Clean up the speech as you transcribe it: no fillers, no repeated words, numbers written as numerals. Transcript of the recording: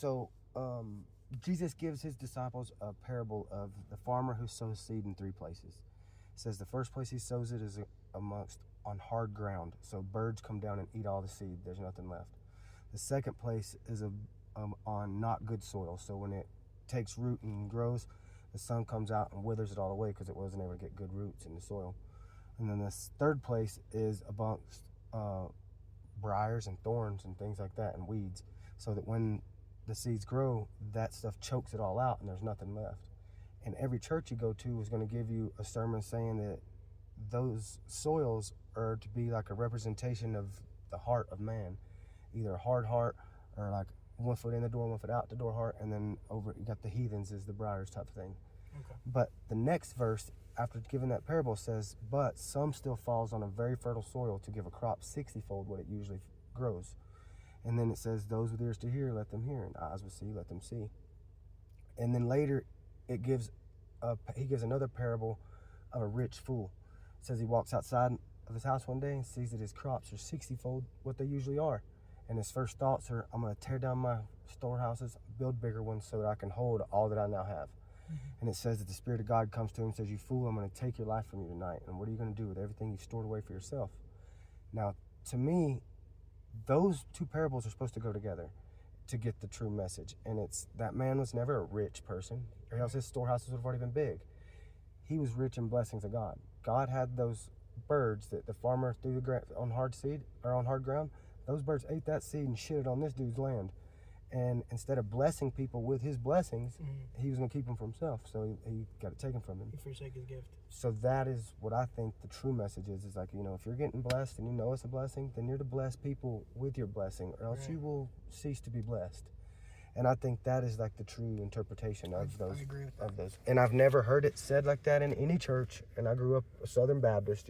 So Jesus gives his disciples a parable of the farmer who sows seed in three places. It says the first place he sows it is amongst on hard ground, so birds come down and eat all the seed. There's nothing left. The second place is on not good soil, so when it takes root and grows, the sun comes out and withers it all away because it wasn't able to get good roots in the soil. And then this third place is amongst briars and thorns and things like that and weeds, so that when the seeds grow, that stuff chokes it all out and there's nothing left. And every church you go to is going to give you a sermon saying that those soils are to be like a representation of the heart of man, either a hard heart or like 1 foot in the door, 1 foot out the door heart, and then over you got the heathens is the briars type of thing. Okay. But the next verse after giving that parable says, but some still falls on a very fertile soil to give a crop 60-fold what it usually grows. And then it says, those with ears to hear, let them hear, and eyes will see, let them see. And then later he gives another parable of a rich fool. It says he walks outside of his house one day and sees that his crops are 60-fold what they usually are. And his first thoughts are, I'm going to tear down my storehouses, build bigger ones so that I can hold all that I now have. Mm-hmm. And it says that the Spirit of God comes to him and says, you fool, I'm going to take your life from you tonight. And what are you going to do with everything you've stored away for yourself? Now, to me, those two parables are supposed to go together to get the true message. And it's that man was never a rich person, or else his storehouses would have already been big. He was rich in blessings of God. God had those birds that the farmer threw on hard seed or on hard ground. Those birds ate that seed and shit it on this dude's land. And instead of blessing people with his blessings, he was going to keep them for himself. So he got it taken from him. He forsake his gift. So that is what I think the true message is like, if you're getting blessed and you know it's a blessing, then you're to bless people with your blessing, or else you will cease to be blessed. And I think that is like the true interpretation of those. I agree with that. And I've never heard it said like that in any church. And I grew up a Southern Baptist,